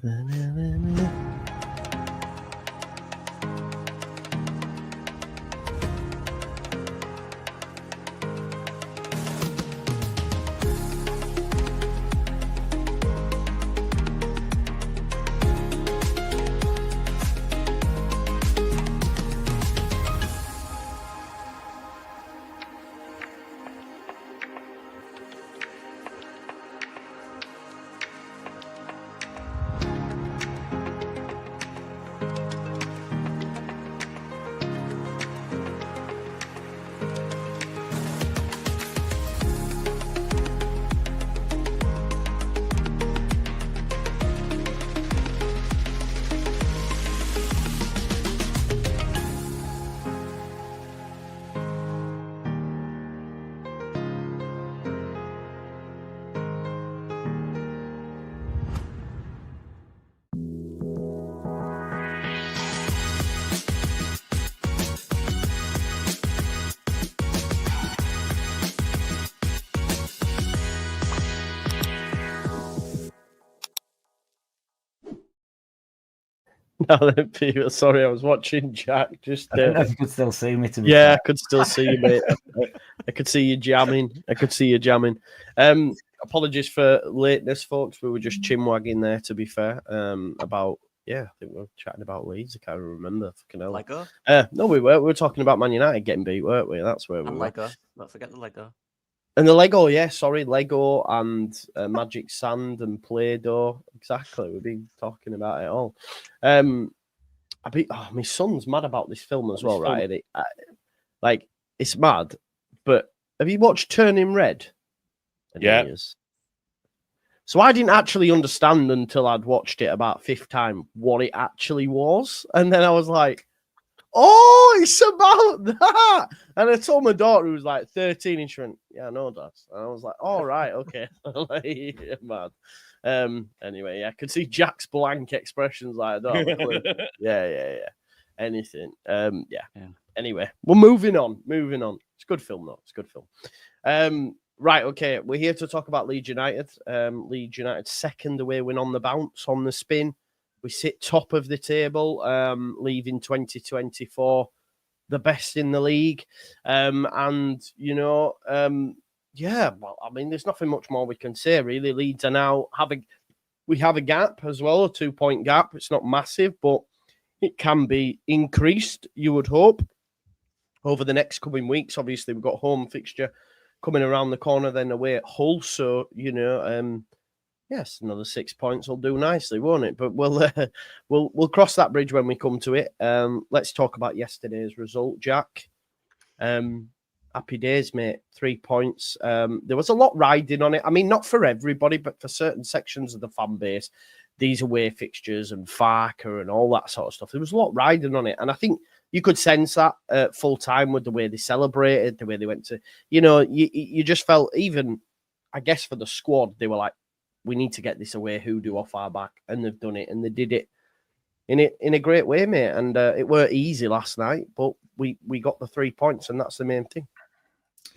No, people, sorry, I was watching Jack. Just I don't know if you could still see me. To be yeah, fair. I could still see you, mate. I could see you jamming. Apologies for lateness, folks. We were just chinwagging there. To be fair, about I think we were chatting about Leeds. I can't remember. Fucking hell. Lego? No, we were. We were talking about Man United getting beat, weren't we? That's where we were. Lego. Don't forget the Lego. And the Lego, Lego and Magic Sand and Play-Doh. Exactly, we've been talking about it all. My son's mad about this film as well, right? It's mad. But have you watched Turning Red? Yeah. So I didn't actually understand until I'd watched it about fifth time what it actually was, and then I was like, "Oh, it's about that!" And I told my daughter, who was like 13, and she went, "Yeah, I know that." And I was like, "All right, okay." Mad. Anyway, I could see Jack's blank expressions like, I don't have a clue. Yeah. Anything. Anyway, we're moving on. It's a good film, though. It's a good film. Right, okay. We're here to talk about Leeds United. Leeds United second away win on the bounce, on the spin. We sit top of the table, leaving 2024 the best in the league. There's nothing much more we can say, really. Leeds are now we have a gap as well, a 2-point gap. It's not massive, but it can be increased, you would hope, over the next coming weeks. Obviously, we've got home fixture coming around the corner, then away at Hull. So, yes, another 6 points will do nicely, won't it? But we'll cross that bridge when we come to it. Let's talk about yesterday's result, Jack. Happy days, mate. 3 points. There was a lot riding on it. I mean, not for everybody, but for certain sections of the fan base. These away fixtures and Farker and all that sort of stuff. There was a lot riding on it. And I think you could sense that full time with the way they celebrated, the way they went to, you just felt, even, I guess, for the squad, they were like, we need to get this away hoodoo off our back. And they've done it. And they did it in a great way, mate. And it weren't easy last night, but we got the 3 points, and that's the main thing.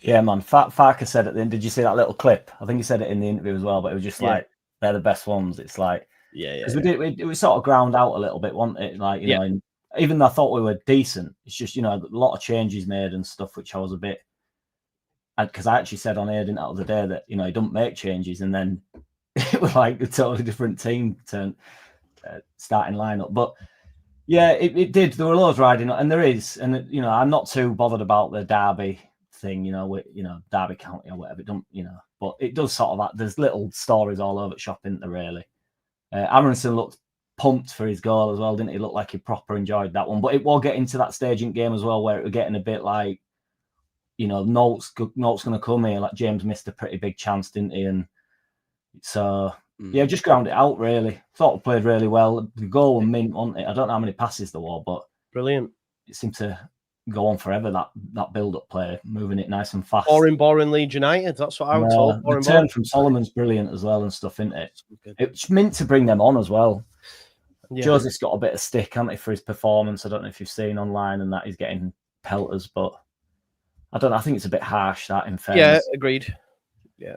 Yeah, man. Farker said at the end, did you see that little clip? I think he said it in the interview as well, but it was just like, they're the best ones. It's like, because it was sort of ground out a little bit, wasn't it? Like, you know, and even though I thought we were decent, it's just, a lot of changes made and stuff, which I was a bit, because I actually said on air the other day that, he don't make changes, and then it was like a totally different team starting lineup. But yeah, it did. There were loads riding, and there is, and I'm not too bothered about the Derby thing, Derby County or whatever. But it does sort of, there's little stories all over the shop, isn't there, really? Aronson looked pumped for his goal as well, didn't he? Looked like he proper enjoyed that one. But it will get into that stage in game as well, where it was getting a bit like, Nolt's going to come here. Like, James missed a pretty big chance, didn't he? And so, just ground it out, really. Thought we played really well. The goal was mint, wasn't it? I don't know how many passes there were, but brilliant. It seemed to go on forever, that build-up play, moving it nice and fast. Boring Leeds United, that's what I was told. The turn from Solomon's brilliant as well and stuff, isn't it? It's meant to bring them on as well. Yeah. Joseph's got a bit of stick, hasn't he, for his performance. I don't know if you've seen online and that he's getting pelters, but I don't know. I think it's a bit harsh, that, in fairness. Yeah, agreed. Yeah.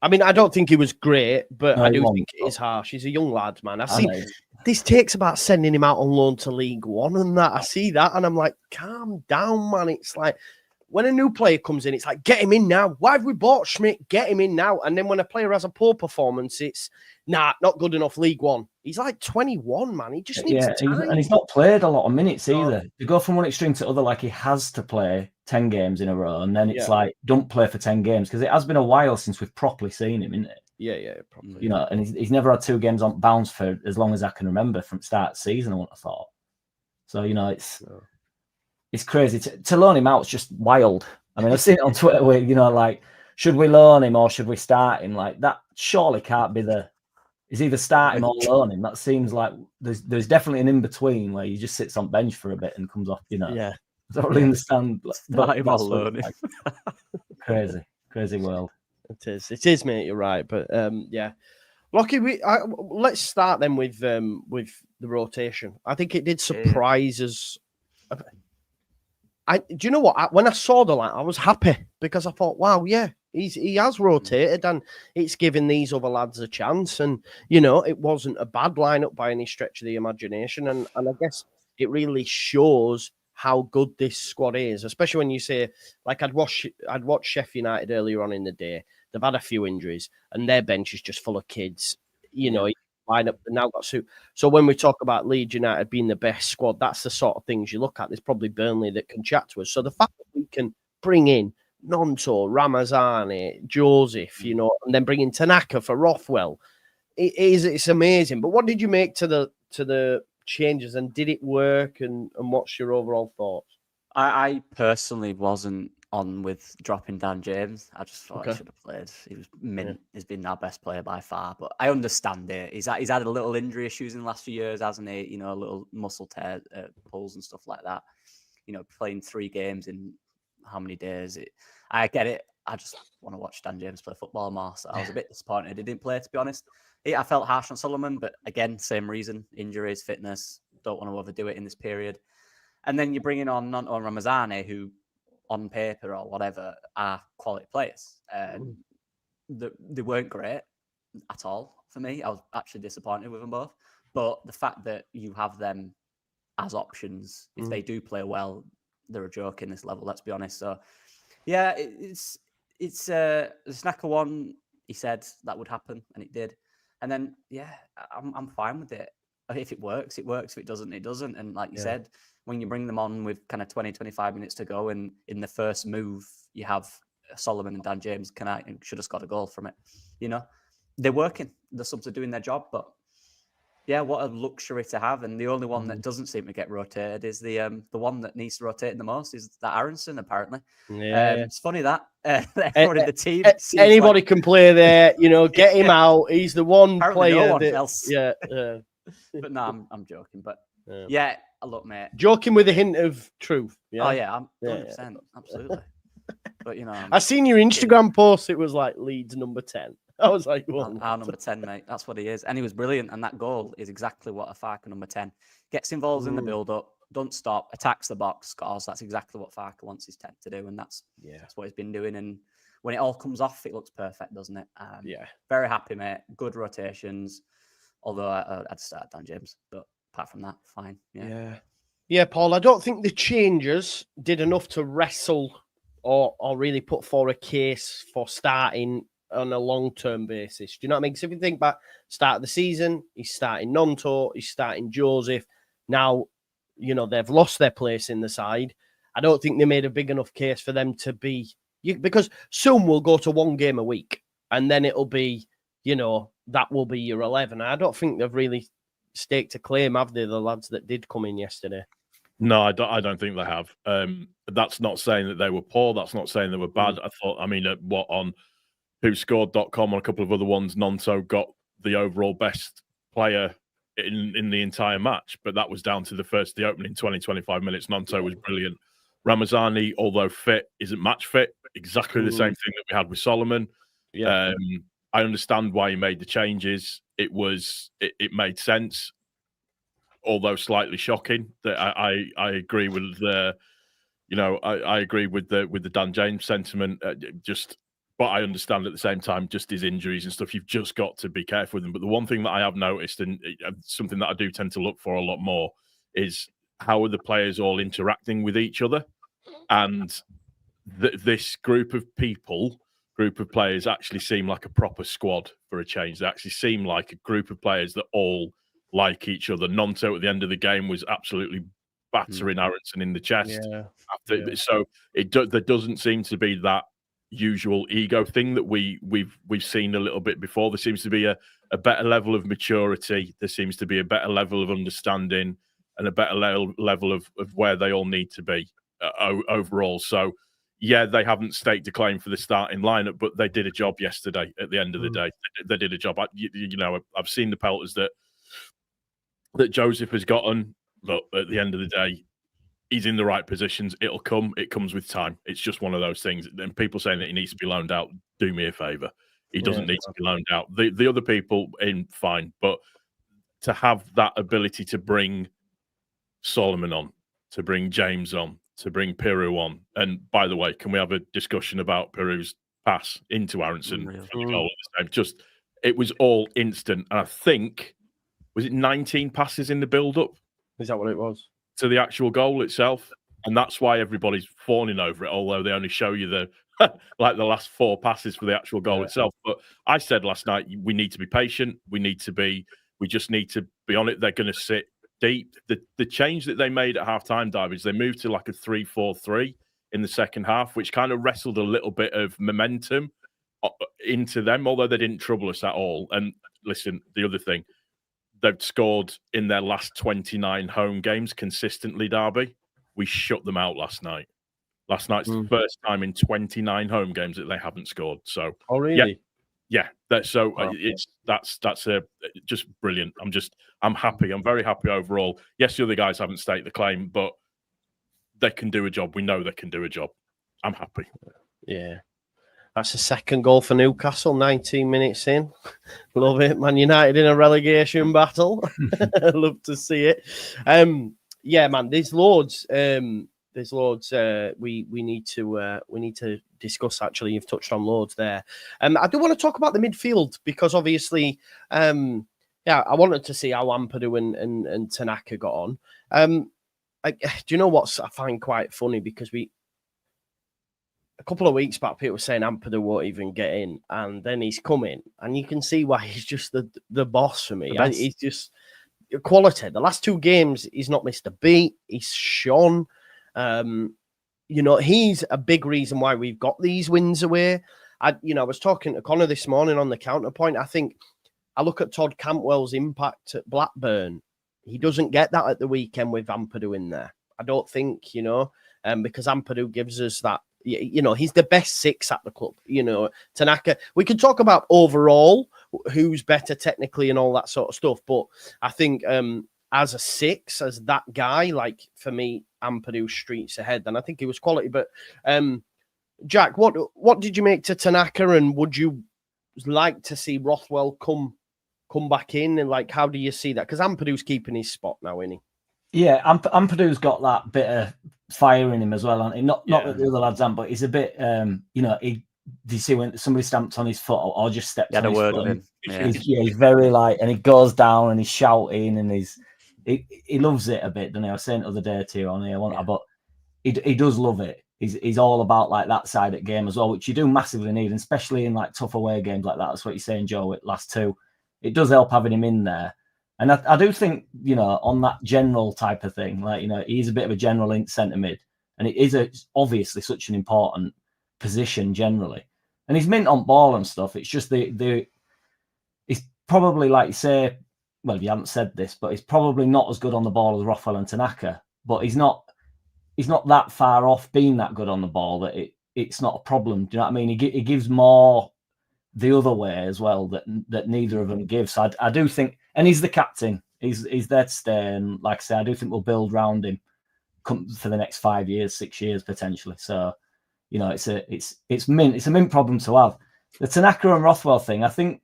I mean, I don't think he was great, but No, I do think it is harsh. He's a young lad, man. I know. This takes about sending him out on loan to League One and that. I see that, and I'm like, calm down, man. It's like when a new player comes in, it's like, get him in now. Why have we bought Schmidt? Get him in now. And then when a player has a poor performance, it's not good enough. League One. He's like 21, man. He just needs time. And he's not played a lot of minutes either. You go from one extreme to other, like he has to play 10 games in a row, and then it's like, don't play for 10 games, because it has been a while since we've properly seen him, isn't it? Yeah, probably. You know, and he's never had 2 games on bounce for as long as I can remember from start of season, I wouldn't have thought. So, you know, it's crazy. To loan him out is just wild. I mean, I've seen it on Twitter where, you know, like, should we loan him or should we start him? Like, that surely can't be it's either start him or loan him. That seems like there's definitely an in-between where he just sits on bench for a bit and comes off, you know. Yeah. I don't really understand. Start him or loan him. Like, crazy world. It is, mate. You're right, but yeah, Lockie. Let's start then with the rotation. I think it did surprise us. Do you know what? When I saw the line, I was happy because I thought, wow, yeah, he has rotated and it's given these other lads a chance. And you know, it wasn't a bad lineup by any stretch of the imagination. And I guess it really shows how good this squad is, especially when you say, like, I'd watched Sheffield United earlier on in the day. They've had a few injuries, and their bench is just full of kids. You know, line up now got suit. So when we talk about Leeds United being the best squad, that's the sort of things you look at. There's probably Burnley that can chat to us. So the fact that we can bring in Gnonto, Ramazani, Joseph, you know, and then bring in Tanaka for Rothwell, it's amazing. But what did you make to the changes, and did it work? And what's your overall thoughts? I personally wasn't on with dropping Dan James. I just thought he should have played. He was mint. Yeah. He's been our best player by far. But I understand it. He's had a little injury issues in the last few years, hasn't he? You know, a little muscle tear, pulls and stuff like that. You know, playing 3 games in how many days? I get it. I just want to watch Dan James play football more. So I was a bit disappointed he didn't play, to be honest. I felt harsh on Solomon, but again, same reason: injuries, fitness. Don't want to overdo it in this period. And then you're bringing on Gnonto and Ramazani, who, on paper or whatever, are quality players. They weren't great at all for me. I was actually disappointed with them both. But the fact that you have them as options, if they do play well, they're a joke in this level, let's be honest. So, yeah, it's the Snacker one, he said that would happen, and it did. And then, yeah, I'm fine with it. If it works, it works. If it doesn't, it doesn't. And like you said, when you bring them on with kind of 20, 25 minutes to go, and in the first move, you have Solomon and Dan James should have scored a goal from it. You know, they're working. The subs are doing their job. But yeah, what a luxury to have. And the only one that doesn't seem to get rotated is the one that needs to rotate the most is that Aronson, apparently. Yeah. It's funny that everybody in the team. Anybody can play there. You know, get him out. He's the one apparently player. No one else. Yeah. But no, I'm joking. But yeah, look, mate. Joking with a hint of truth. Yeah? Oh, yeah, I'm 100%. Absolutely. But, you know. I seen your Instagram post. It was like Leeds number 10. I was like, well, our number 10, mate. That's what he is. And he was brilliant. And that goal is exactly what a Farke number 10 gets involved in the build-up, don't stop, attacks the box, scores. That's exactly what Farke wants his 10 to do. And that's what he's been doing. And when it all comes off, it looks perfect, doesn't it? Very happy, mate. Good rotations. Although I'd start Dan James, but apart from that, fine. Yeah, Paul. I don't think the changes did enough to wrestle or really put forward a case for starting on a long-term basis. Do you know what I mean? Because if you think back, start of the season, he's starting Gnonto, he's starting Joseph. Now, you know, they've lost their place in the side. I don't think they made a big enough case for them to be, because some will go to 1 game a week and then it'll be, you know, that will be your 11. I don't think they've really staked a claim, have they, the lads that did come in yesterday? No, I don't think they have. That's not saying that they were poor. That's not saying they were bad. I thought, I mean, on whoscored.com and a couple of other ones, Gnonto got the overall best player in the entire match, but that was down to the opening 20, 25 minutes. Gnonto was brilliant. Ramazani, although fit, isn't match fit. Exactly the same thing that we had with Solomon. Yeah. I understand why he made the changes. It made sense, although slightly shocking. That I agree with I agree with the Dan James sentiment. Just But I understand at the same time, just his injuries and stuff, you've just got to be careful with him. But the one thing that I have noticed, and something that I do tend to look for a lot more, is how are the players all interacting with each other? And this group of players actually seem like a proper squad for a change. They actually seem like a group of players that all like each other. Gnonto at the end of the game was absolutely battering Aronson in the chest. So there doesn't seem to be that usual ego thing that we've seen a little bit before. There seems to be a better level of maturity. There seems to be a better level of understanding and a better level of where they all need to be overall. So yeah, they haven't staked a claim for the starting lineup, but they did a job yesterday. At the end of the day, they did a job. I've seen the pelters that Joseph has gotten. Look, at the end of the day, he's in the right positions. It'll come. It comes with time. It's just one of those things. And people saying that he needs to be loaned out, do me a favour. He doesn't need to be loaned out. The other people in, fine. But to have that ability to bring Solomon on, to bring James on, to bring Piru on. And by the way, can we have a discussion about Piru's pass into Aronson for the goal at the time? It was all instant. And I think, was it 19 passes in the build-up? Is that what it was? To the actual goal itself. And that's why everybody's fawning over it, although they only show you the last 4 passes for the actual goal itself. But I said last night, we need to be patient. We just need to be on it. They're going to sit deep. The change that they made at half-time, Derby, is they moved to like a 3-4-3 in the second half, which kind of wrestled a little bit of momentum into them, although they didn't trouble us at all. And listen, the other thing, they've scored in their last 29 home games consistently, Derby. We shut them out last night. Last night's the first time in 29 home games that they haven't scored. So, oh really? Yeah. That's just brilliant. I'm happy. I'm very happy overall. Yes, the other guys haven't staked the claim, but they can do a job. We know they can do a job. I'm happy. Yeah. That's the second goal for Newcastle, 19 minutes in. Love it. Man United in a relegation battle. Love to see it. Yeah, man, there's loads. We need to discuss, actually. You've touched on loads there. I do want to talk about the midfield because obviously, I wanted to see how Ampadu and Tanaka got on. Do you know what I find quite funny? Because a couple of weeks back, people were saying Ampadu won't even get in, and then he's coming, and you can see why he's just the boss for me. He's just quality. The last 2 games, he's not missed a beat. He's shone. He's a big reason why we've got these wins away. I was talking to Connor this morning on the counterpoint. I think I look at Todd Cantwell's impact at Blackburn. He doesn't get that at the weekend with Ampadu in there. I don't think, because Ampadu gives us that. He's the best 6 at the club. Tanaka, we could talk about overall who's better technically and all that sort of stuff. But I think as a 6, as that guy, like for me, Ampadu streets ahead. And I think he was quality. But Jack, what did you make to Tanaka? And would you like to see Rothwell come back in? And like, how do you see that? Because Ampadu's keeping his spot now, isn't he? Yeah, Ampadu's got that bit of fire in him as well, and not that the other lads aren't, but he's a bit, do you see when somebody stamped on his foot or just stepped on his foot? With him. Yeah. He's very and he goes down and he's shouting and he loves it a bit, doesn't he? I was saying the other day to you on here, but he does love it. He's all about like that side of the game as well, which you do massively need, and especially in like tough away games like that. That's what you're saying, Joe, with last 2. It does help having him in there. And I do think, on that general type of thing, he's a bit of a general in centre mid, and it is obviously such an important position generally. And he's mint on ball and stuff. It's just he's probably, like you say, well, you haven't said this, but he's probably not as good on the ball as Rothwell and Tanaka. But he's not that far off being that good on the ball that it's not a problem. Do you know what I mean? He gives more the other way as well that neither of them give. So I do think, and he's the captain. He's there to stay, and like I say, I do think we'll build around him for the next 5 years, 6 years potentially. So it's a mint problem to have. The Tanaka and Rothwell thing, I think,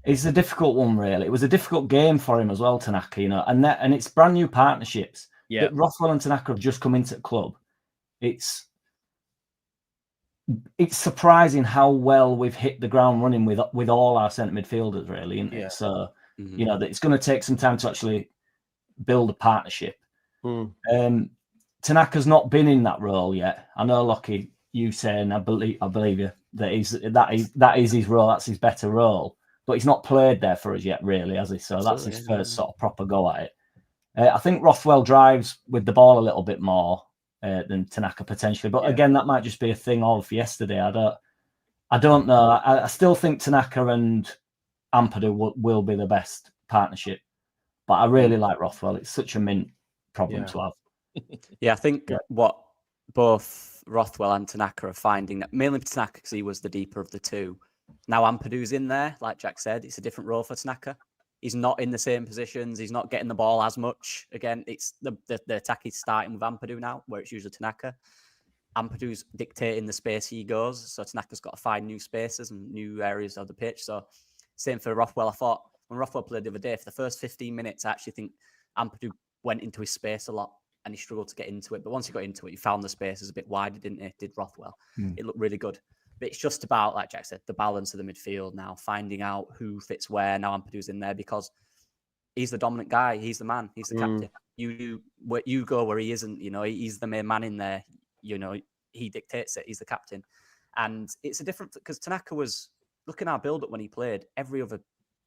it's a difficult one. Really, it was a difficult game for him as well, Tanaka. And it's brand new partnerships. Yeah, Rothwell and Tanaka have just come into the club. It's it's surprising how well we've hit the ground running with all our centre midfielders, really, isn't it? So, you know, that it's going to take some time to actually build a partnership. Tanaka's not been in that role yet. I know, Lockie, you saying I believe you that is his role. That's his better role, but he's not played there for us yet, really, has he? So that's his first sort of proper go at it. I think Rothwell drives with the ball a little bit more than Tanaka potentially, but again, that might just be a thing of yesterday. I don't know. I still think Tanaka and Ampadu will be the best partnership, but I really like Rothwell. It's such a mint problem to have. Yeah, I think what both Rothwell and Tanaka are finding, mainly Tanaka because he was the deeper of the two. Now Ampadu's in there, like Jack said, it's a different role for Tanaka. He's not in the same positions. He's not getting the ball as much. Again, it's the attack is starting with Ampadu now, where it's usually Tanaka. Ampadu's dictating the space he goes, so Tanaka's got to find new spaces and new areas of the pitch. So same for Rothwell. I thought when Rothwell played the other day, for the first 15 minutes, I actually think Ampadu went into his space a lot and he struggled to get into it. But once he got into it, he found the spaces a bit wider, didn't he? Did Rothwell. It looked really good. But it's just about, like Jack said, the balance of the midfield now, finding out who fits where. Now Ampadu's in there because he's the dominant guy. He's the man. He's the captain. You go where he isn't. You know, he's the main man in there. You know, he dictates it. He's the captain. And it's a different, because Tanaka was, looking at our build-up when he played, every other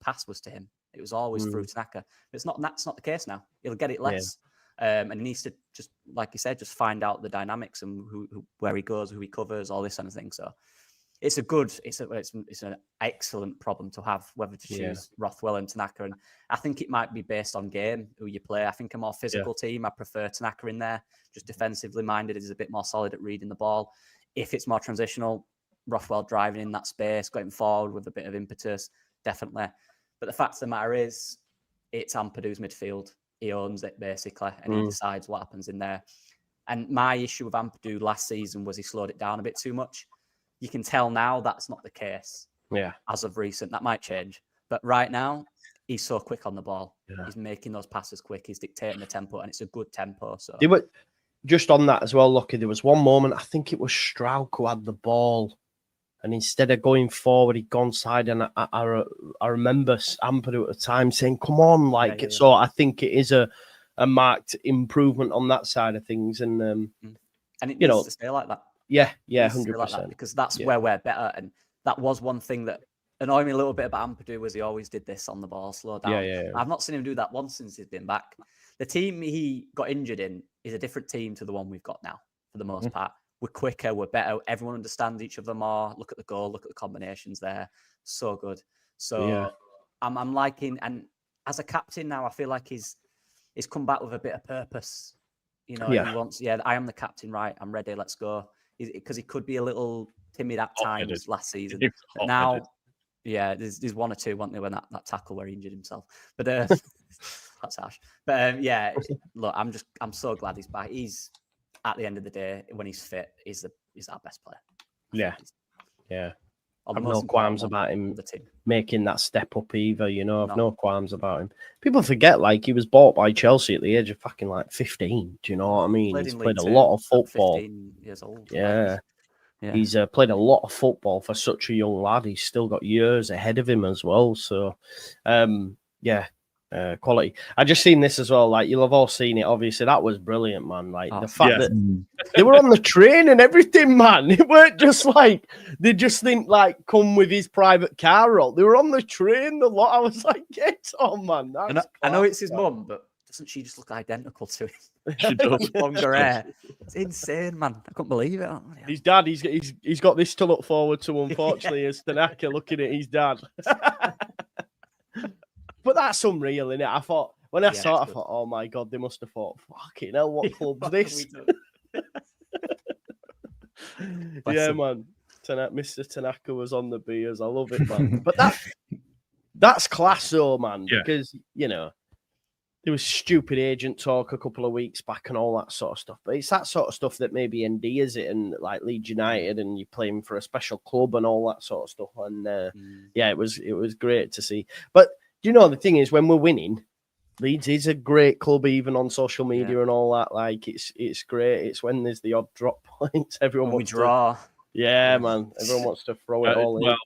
pass was to him. It was always through Tanaka. But that's not the case now. He'll get it less. And he needs to just, like you said, just find out the dynamics and where he goes, who he covers, all this kind of thing. So it's an excellent problem to have, whether to choose Rothwell and Tanaka. And I think it might be based on game, who you play. I think a more physical team, I prefer Tanaka in there. Just defensively minded, is a bit more solid at reading the ball. If it's more transitional, Rothwell driving in that space, going forward with a bit of impetus, definitely. But the fact of the matter is, it's Ampadu's midfield. He owns it, basically, and he decides what happens in there. And my issue with Ampadu last season was he slowed it down a bit too much. You can tell now that's not the case. Yeah. As of recent, that might change. But right now, he's so quick on the ball. Yeah. He's making those passes quick. He's dictating the tempo, and it's a good tempo. So they were just on that as well, Lucky. There was one moment, I think it was Strauch who had the ball, and instead of going forward, he'd gone side. And I remember Ampadu at the time saying, "Come on!" Like so. I think it is a marked improvement on that side of things, and it needs to stay like that. Yeah, 100%. Because that's where we're better. And that was one thing that annoyed me a little bit about Ampadu, was he always did this on the ball, slow down. Yeah. I've not seen him do that once since he's been back. The team he got injured in is a different team to the one we've got now, for the most part. We're quicker, we're better. Everyone understands each other more. Look at the goal, look at the combinations there. So good. So I'm liking, and as a captain now, I feel like he's come back with a bit of purpose. You know, he wants, I am the captain, right? I'm ready, let's go. Because he could be a little timid at times last season. But now, there's one or two, weren't there, when that tackle where he injured himself. But that's harsh. But look, I'm so glad he's back. He's, at the end of the day, when he's fit, he's our best player. Yeah. I've no qualms about him making that step up either, you know. I've no qualms about him. People forget, like, he was bought by Chelsea at the age of fucking, like, 15. Do you know what I mean? He's played a lot of football. 15 years old. Yeah. He's played a lot of football for such a young lad. He's still got years ahead of him as well. So, quality. I just seen this as well. Like, you'll have all seen it. Obviously, that was brilliant, man. Like the fact that they were on the train and everything, man. It weren't just like they just didn't like come with his private car. Roll. They were on the train. The lot. I was like, get on, man. I know it's his mum, but doesn't she just look identical to him? She does. Longer hair. It's insane, man. I couldn't believe it. His dad. He's got this to look forward to. Unfortunately, as Tanaka looking at his dad. But that's unreal, innit? I thought, when I saw it, I thought, oh my God, they must have thought, fucking hell, what club's this? Man. Mr. Tanaka was on the beers. I love it, man. But that's class, though, man, because, you know, there was stupid agent talk a couple of weeks back and all that sort of stuff. But it's that sort of stuff that maybe endears it, and like Leeds United, and you're playing for a special club and all that sort of stuff. And it was great to see. But you know, the thing is, when we're winning, Leeds is a great club, even on social media and all that. Like, it's great. It's when there's the odd drop points. Everyone when we draw. Yeah, man. Everyone wants to throw it all in. Well,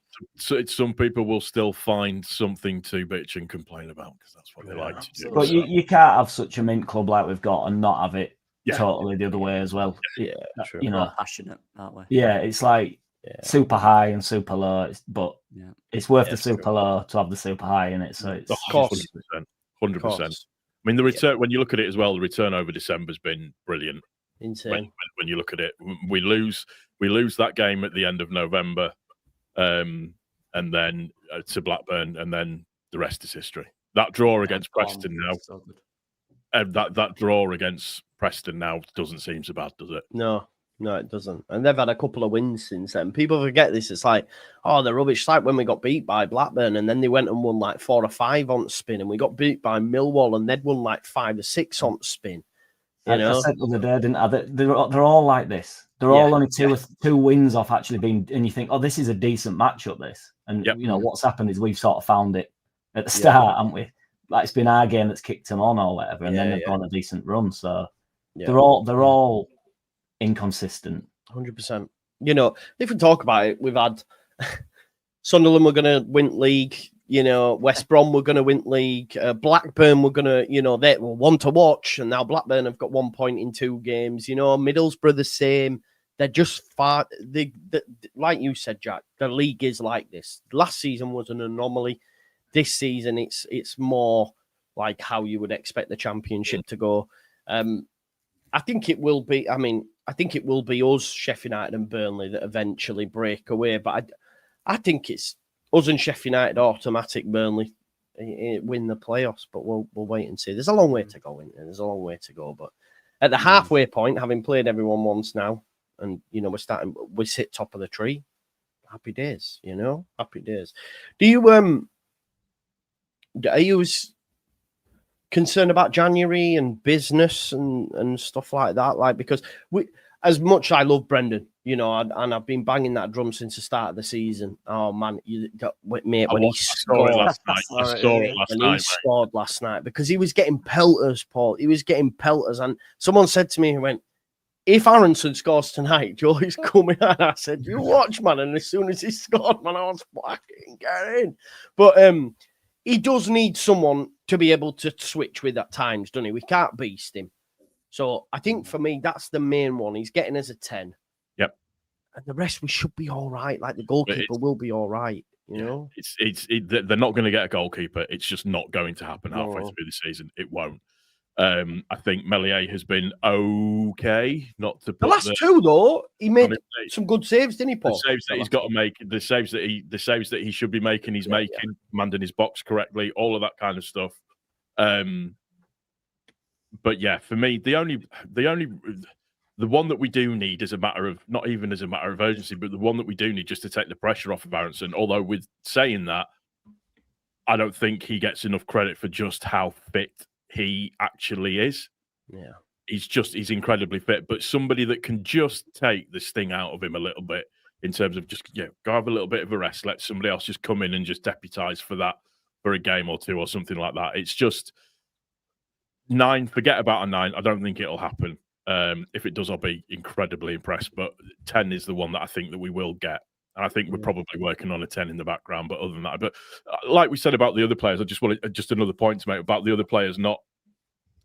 some people will still find something to bitch and complain about because that's what they like to do. But you can't have such a mint club like we've got and not have it totally the other way as well. Yeah, true. We're all passionate, aren't we? Yeah, it's like super high and super low, but it's worth the super low to have the super high in it. So it's of course, 100%. I mean, the return when you look at it as well, the return over December's been brilliant. Insane. When you look at it, we lose that game at the end of November, and then to Blackburn, and then the rest is history. That draw against Preston now, so good. That draw against Preston now doesn't seem so bad, does it? No, it doesn't. And they've had a couple of wins since then. People forget this. It's like, oh, they're rubbish. It's like when we got beat by Blackburn, and then they went and won like 4 or 5 on spin, and we got beat by Millwall, and they'd won like 5 or 6 on spin. You know? I said the other day, didn't I? They're all like this. They're all only two wins off actually being, and you think, oh, this is a decent matchup, this. And, you know, what's happened is we've sort of found it at the start, haven't we? Like, it's been our game that's kicked them on or whatever, and then they've gone a decent run. So they're all inconsistent. 100%. You know, if we talk about it, we've had Sunderland were going to win league. You know, West Brom were going to win league. Blackburn were going to, you know, they were one to watch. And now Blackburn have got 1 point in 2 games. You know, Middlesbrough the same. They're just far. Like you said, Jack, the league is like this. Last season was an anomaly. This season, it's more like how you would expect the Championship to go. I think it will be. I mean, I think it will be us, Sheffield United and Burnley, that eventually break away. But I think it's us and Sheffield United automatic. Burnley win the playoffs, but we'll wait and see. There's a long way to go. There's a long way to go. But at the halfway point, having played everyone once now, and you know we sit top of the tree. Happy days, you know, happy days. Do you are you concerned about January and business and stuff like that? Like, because as much I love Brendan, you know, and I've been banging that drum since the start of the season. Oh man, mate, when he scored last night, because he was getting pelters, Paul. He was getting pelters, and someone said to me, he went, if Aronson scores tonight, Joey's coming out. I said, you watch, man. And as soon as he scored, man, I was fucking getting. But he does need someone to be able to switch with at times, doesn't he? We can't beast him. So I think for me, that's the main one. He's getting us a 10. Yep. And the rest, we should be all right. Like the goalkeeper will be all right, you know? They're not going to get a goalkeeper. It's just not going to happen halfway through the season. It won't. I think Melier has been okay. Not to put the last 2 though, he made some good saves, didn't he, Paul? The saves that he's got to make, the saves that he should be making, he's making, commanding his box correctly, all of that kind of stuff. But yeah, for me, the one that we do need is a matter of not even as a matter of urgency, but the one that we do need just to take the pressure off of Aronson. Although with saying that, I don't think he gets enough credit for just how fit he actually is. Yeah. He's incredibly fit, but somebody that can just take the sting out of him a little bit in terms of just go have a little bit of a rest, let somebody else just come in and just deputise for a game or 2 or something like that. It's just 9, forget about a 9. I don't think it'll happen. If it does, I'll be incredibly impressed. But 10 is the one that I think that we will get. And I think we're probably working on a 10 in the background. But other than that, like we said about the other players, I just want just another point to make about the other players not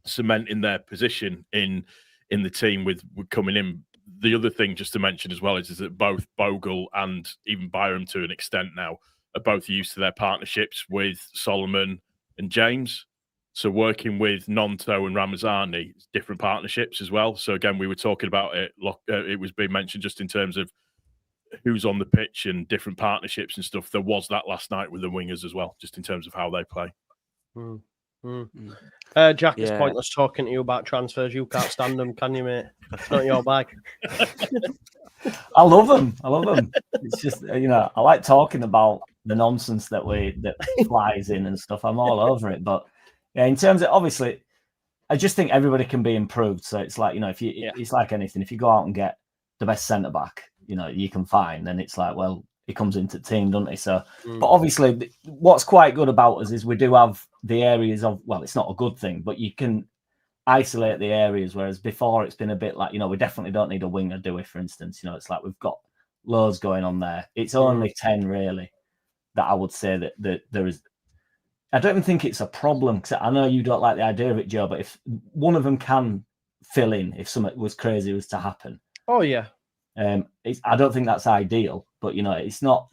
cementing their position in the team with coming in. The other thing just to mention as well is that both Bogle and even Byram to an extent now are both used to their partnerships with Solomon and James. So working with Gnonto and Ramazani, different partnerships as well. So again, we were talking about it. It was being mentioned just in terms of who's on the pitch and different partnerships and stuff. There was that last night with the wingers as well, just in terms of how they play. Jack, it's pointless talking to you about transfers. You can't stand them, can you, mate? It's not your bag. I love them. It's just, you know, I like talking about the nonsense that flies in and stuff. I'm all over it. But yeah, in terms of, obviously, I just think everybody can be improved. So it's like, you know, it's like anything. If you go out and get the best centre back, you know, you can find, then it's like, well, he comes into the team, doesn't he? So, but obviously, what's quite good about us is we do have the areas of, well, it's not a good thing, but you can isolate the areas. Whereas before, it's been a bit like, you know, we definitely don't need a winger, do we? For instance, you know, it's like we've got loads going on there. It's only 10 really that I would say that there is. I don't even think it's a problem, because I know you don't like the idea of it, Joe, but if one of them can fill in if something was crazy was to happen. Oh, yeah. I don't think that's ideal, but, you know, it's not,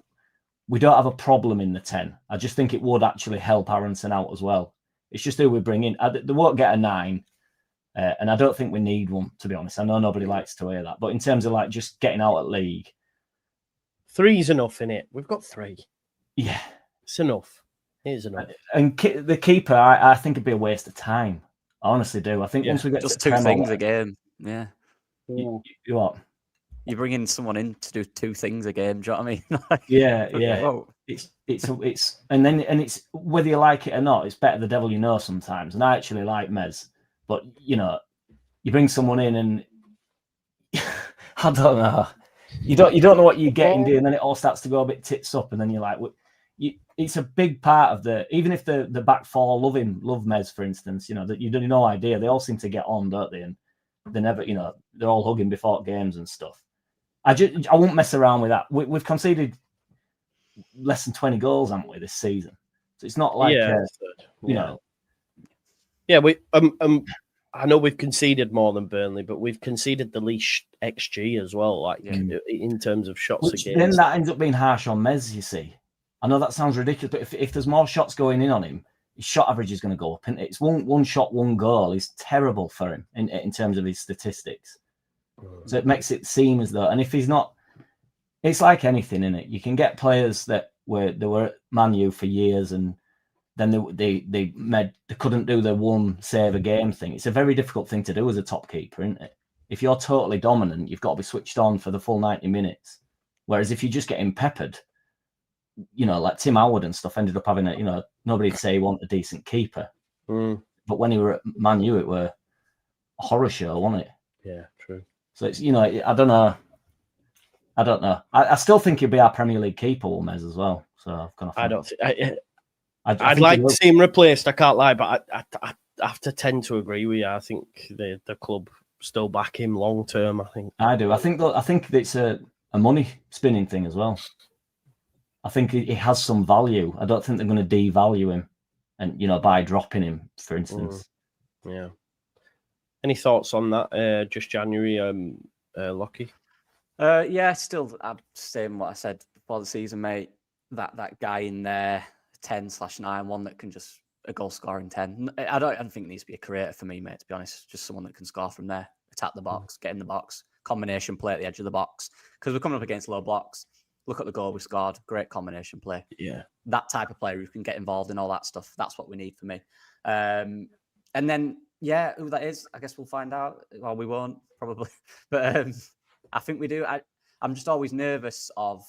we don't have a problem in the 10. I just think it would actually help Aronson out as well. It's just who we bring in. They won't get a 9, and I don't think we need one, to be honest. I know nobody likes to hear that, but in terms of like just getting out at league, 3's enough in it. We've got 3. Yeah. It's enough. It is enough. And the keeper, I think it'd be a waste of time. I honestly do. I think once we get just to 2 things a game. Yeah. You what? You're bringing someone in to do 2 things a game. Do you know what I mean? Yeah. Whoa. It's and it's whether you like it or not, it's better the devil you know sometimes. And I actually like Mez, but you know, you bring someone in and I don't know. You don't know what you're getting, do you? And then it all starts to go a bit tits up, and then you're like, it's a big part of the. Even if the back 4 love Mez, for instance, you know that you don't no idea. They all seem to get on, don't they? And they never, you know, they're all hugging before games and stuff. I won't mess around with that. We've conceded less than 20 goals, haven't we, this season? So it's not like you know. Yeah, we I know we've conceded more than Burnley, but we've conceded the least XG as well, like in terms of shots against. Then that ends up being harsh on Mez, you see. I know that sounds ridiculous, but if there's more shots going in on him, his shot average is going to go up. And it's one shot, 1 goal is terrible for him in terms of his statistics. So it makes it seem as though, and if he's not, it's like anything, isn't it? You can get players that were at Man U for years, and then they couldn't do the 1 save a game thing. It's a very difficult thing to do as a top keeper, isn't it? If you're totally dominant, you've got to be switched on for the full 90 minutes. Whereas if you just get him peppered, you know, like Tim Howard and stuff ended up having you know, nobody'd say he wasn't a decent keeper. But when he were at Man U, it were a horror show, wasn't it? Yeah, true. So it's, you know, I don't know. I still think he'll be our Premier League keeper, Mez, as well. So I've kind of. I don't think. I'd like to see him replaced. I can't lie, but I have to tend to agree with you. I think the club still back him long term. I think. I do. I think it's a money spinning thing as well. I think he has some value. I don't think they're going to devalue him, and you know, by dropping him, for instance. Yeah. Any thoughts on that? Just January, Lockie? Yeah, still, I'm saying what I said before the season, mate. That guy in there, 10/9, one that can just a goal scoring 10. I don't think it needs to be a creator for me, mate. To be honest, just someone that can score from there, attack the box, get in the box, combination play at the edge of the box. Because we're coming up against low blocks. Look at the goal we scored. Great combination play. Yeah, that type of player who can get involved in all that stuff. That's what we need for me. And then. Yeah, who that is, I guess we'll find out. Well, we won't, probably. But I think we do. I'm just always nervous of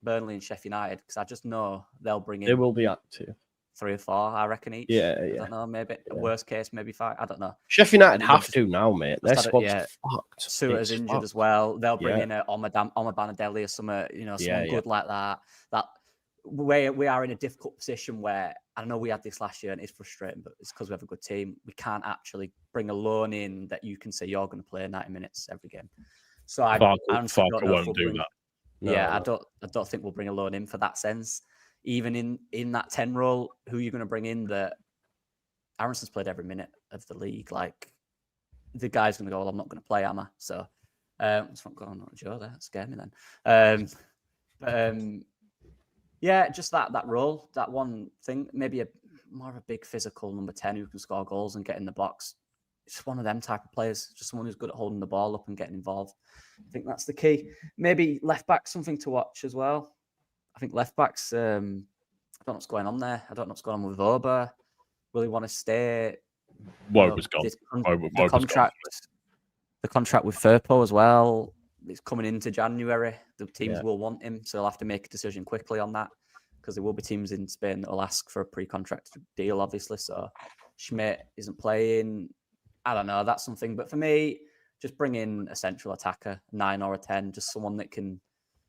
Burnley and Sheffield United because I just know they'll bring in... They will be active. 3 or 4, I reckon, each. Yeah. I don't know, maybe. Worst case, maybe 5. I don't know. Sheffield United have to now, mate. Their squad's fucked. Suter's injured as well. They'll bring in a Omar Banadelli or something, you know, someone good like that. We are in a difficult position where I know we had this last year and it's frustrating, but it's because we have a good team. We can't actually bring a loan in that you can say you're going to play 90 minutes every game. So I Farke won't do that. I don't think we'll bring a loan in for that sense. Even in that 10 role, who are you going to bring in? That Aronson's played every minute of the league. Like the guy's going to go, well, I'm not going to play, am I? So it's not going on Joe there. That scared me then. Yeah, just that role, that one thing, maybe more of a big physical number 10 who can score goals and get in the box. It's one of them type of players, just someone who's good at holding the ball up and getting involved. I think that's the key. Maybe left back, something to watch as well. I think left backs, I don't know what's going on there. I don't know what's going on with Oba. Will he want to stay? Woba's gone. The contract with Firpo as well. It's coming into January. The teams will want him, so they'll have to make a decision quickly on that because there will be teams in Spain that will ask for a pre-contract deal, obviously. So Schmidt isn't playing. I don't know. That's something. But for me, just bring in a central attacker, 9 or a 10, just someone that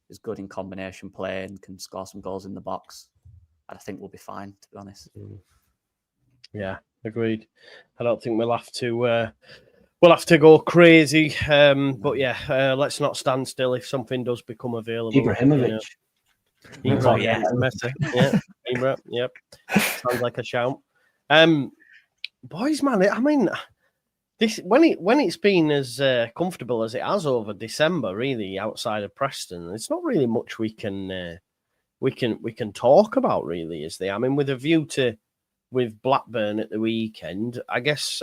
is good in combination play and can score some goals in the box. I think we'll be fine, to be honest. Yeah, agreed. I don't think we'll have to we'll have to go crazy. But yeah, let's not stand still if something does become available. Ibrahimovic. Ibra, yeah, Messi, yeah, Ibra, yep. Sounds like a shout. Boys, man, I mean, this when it's been as comfortable as it has over December, really, outside of Preston, it's not really much we can talk about, really, is there? I mean, with a view to with Blackburn at the weekend, I guess.